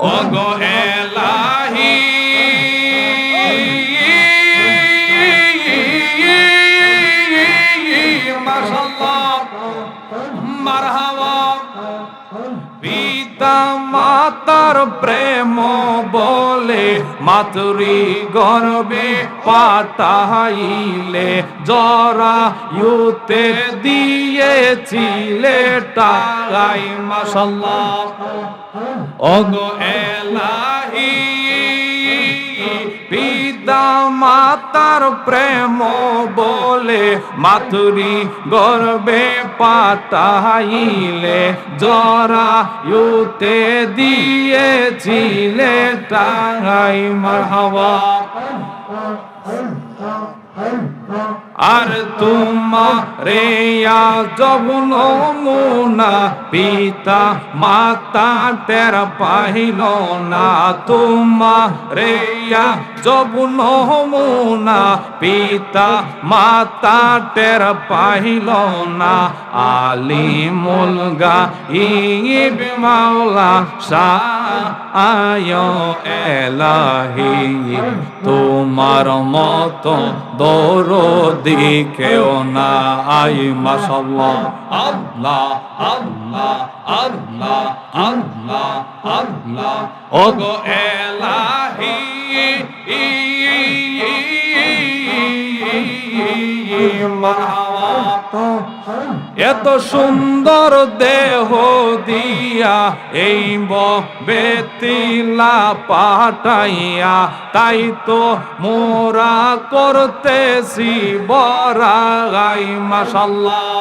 ওগো এলাহি মাশাআল্লাহ মারহাবা পিতা মাতার প্রেম বলে মাতুরি গর্বে পাঠাইলে জরায়ুতে দিয়েছিলে টাকাই মাশাআল্লাহ ওগো এলাহি পিতা মাতার প্রেম বলে মাতুরি গর্বে পাঠাইলে জরায়ুতে দিয়েছিলে টাকাই মারহাবা আর তোমারে যবন মুনা পিতা মাতা টের পাইল না তোমারে যবন মুনা পিতা মাতা টের পাইল না আলিমুল গায়ব মাওলা শাহ এলাহি তোমার মতো দরদি কেউ না আই মাশাআল্লাহ আল্লাহ আল্লাহ আল্লাহ আল্লাহ আল্লাহ ওগো এলাহি এত সুন্দর দেহ দিয়া এই বেতিলা পাঠাইয়া তাই তো মোরা করতেছি বড়াই মাশাআল্লাহ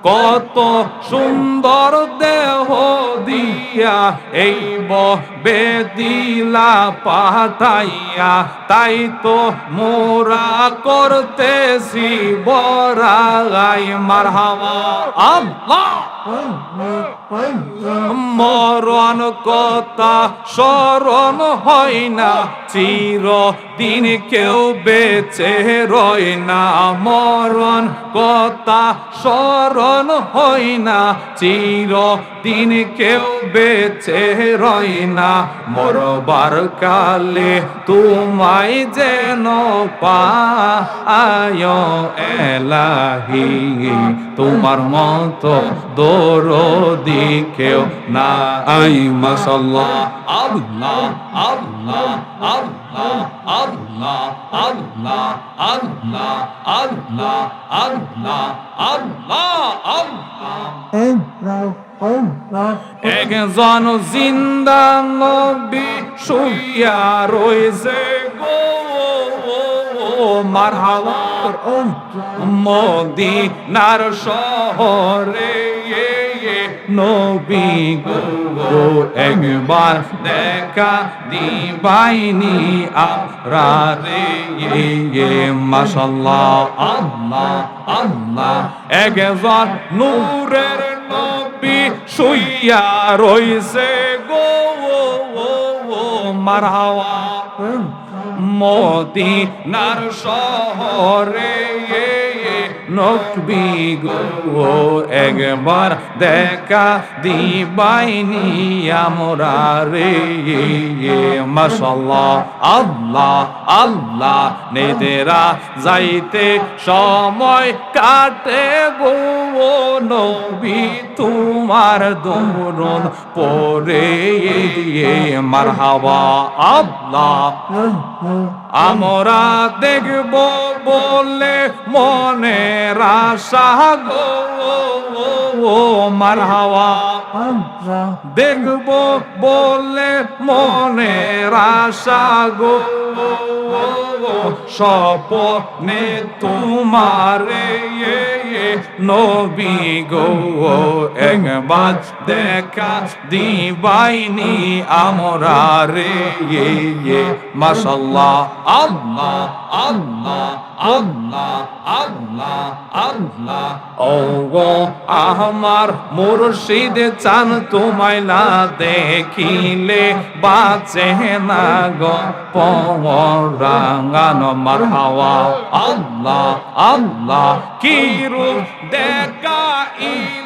কত সুন্দর দেহ দিয়া এই বেতিলা পাঠাইয়া তাই তো মোরা করতেছি বড়াই মারহাবা আল্লাহ মরণ কথা স্মরণ হয় না চিরদিন কেউ বেঁচে রয় না মরণ কথা স্মরণ হয় না চিরদিন কেউ বেঁচে রয় না মরবার কালে তোমায় যেন পায় এলাহি তোমার মতো দরদি কেউ নাই মাশাআল্লাহ আল্লাহ আল্লাহ আল্লাহ আল্লাহ আল্লাহ আল্লাহ আল্লাহ আল্লাহ আল্লাহ আল্লাহ একজন জিন্দা নবী শুইয়া রয়েছে গো মারহাবা মদিনার শহরে নবী গো একবার দেখা দিবাইনি আরারে মাশাআল্লাহ আল্লাহ আল্লাহ একজন নূরের নবী শুইয়া রইছে গো মারহাবা মদিনার শহরে নবী গো একবার দেখা দিবাইনি আমরা রে মাশাআল্লাহ আল্লাহ আল্লাহ নেদেরা যাইতে সময় কাটে গো নবী তোমার দরুদ পড়ে মারহাবা আল্লাহ আমরা দেখব বলে মনের আশা গো মারহাবা দেখব বলে মনের আশা গো স্বপ্নে তোমারে নবী গো একবার দেখা দিবাইনি আমরা রে মাশাআল্লাহ আল্লাহ আল্লাহ আল্লাহ আল্লাহ আল্লাহ ও গো আমার মুর্শিদ চান তোমায় না দেখিলে বাঁচে না গো পরাঙ্গানো মারহাবা আল্লাহ আল্লাহ কি রূপ দেখাইলে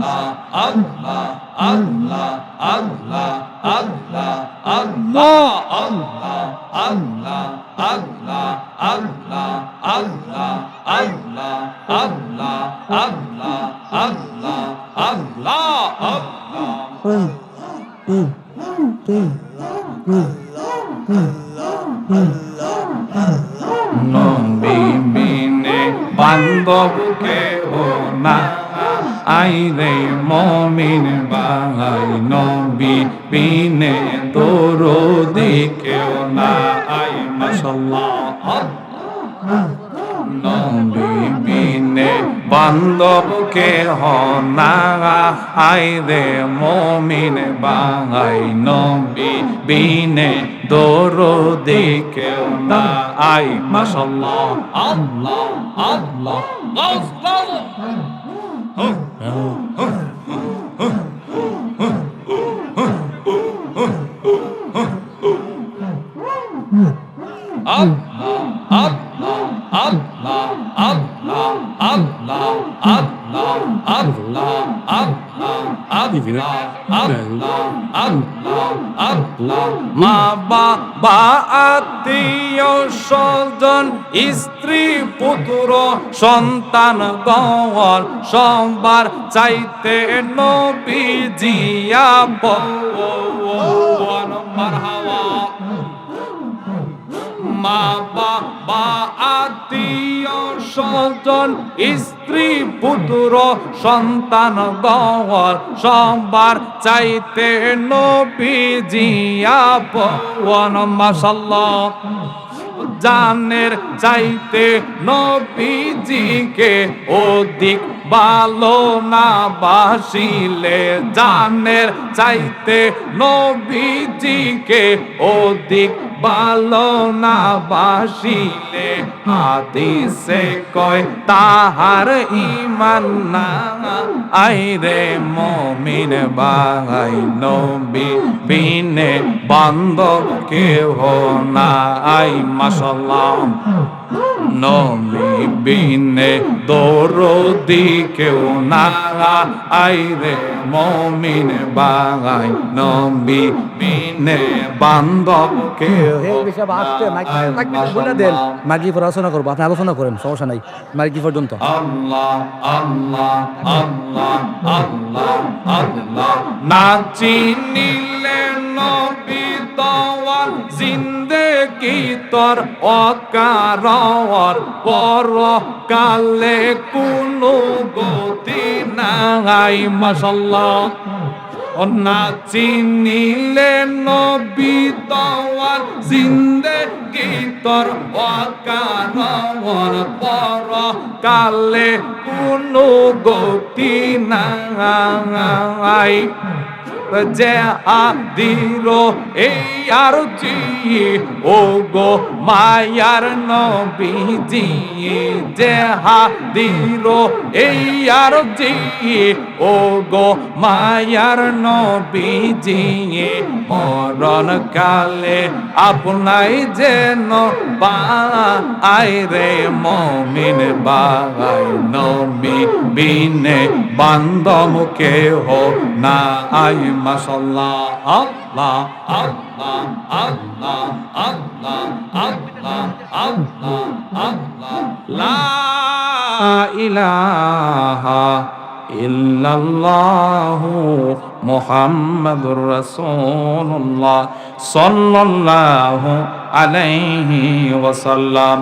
আল্লাহ আল্লাহ আল্লাহ আল্লাহ আল্লাহ আল্লাহ আল্লাহ আল্লাহ আল্লাহ আল্লাহ আল্লাহ আল্লাহ আল্লাহ আল্লাহ আল্লাহ নবী বিনে বান্ধব কেহ না আইরে মমিন ভাই নবী বিনে দরদি কেউ না আই মাশাআল্লাহ নবী বিনে বান্ধব কেহ না আইরে মমিন ভাই নবী বিনে দরদি কেউ না আই মাশাআল্লাহ আল্লাহ আল্লাহ মা বাবা আত্মীয় স্বজন স্ত্রী পুত্র সন্তান গণ সবার চাইতে নবীজি আপন মারহাবা মা বাবা আত্মীয় স্বজন স্ত্রী পুত্র সন্তান গণ সবার চাইতে নবীজি আপন মাশাআল্লাহ জানের চাইতে নবীজিকে অধিক ভালো না বাসিলে জানের চাইতে নবীজিকে অধিক ভালো না বাসিলে হাদিসে কয় তাহার ঈমান না আইরে মুমিন ভাই নবী বিনে বান্ধব কেহ না আই মাশাআল্লাহ নবী বিনে দরদি কেউ না আইরে মুমিন ভাই নবী বিনে বান্ধব কেউ মাগি পড়াশোনা করবো, আপনি আলোচনা করেন, সমস্যা নাই মাগি পর্যন্ত। আল্লাহ আল্লাহ আল্লাহ আল্লাহ আল্লাহ না চিনিলে নবী তওয়ার জিন্দেগি তোর অকারর পরকালে কোনো গতি নাই মাশাআল্লাহ না চিনিলে নবী তওয়ার জিন্দেগি তোর অকারর পরকালে কোনো গতি নাই যে আদির এই আর জি ও গো মায়ার নবীজি যে হাদির এই আর জি ও গো মায়ার নবীজি মরণ কালে আপনাই যেন পাই রে মুমিন ভাই নবী বিনে বান্ধব কেহ না আই মাশাআল্লাহ আল্লাহ আল্লাহ আল্লাহ আল্লাহ আল্লাহ আল্লাহ আল্লাহ লা ইলাহা ইল্লাল্লাহু মুহাম্মাদুর রাসূলুল্লাহ সাল্লাল্লাহু আলাইহি ওয়াসাল্লাম।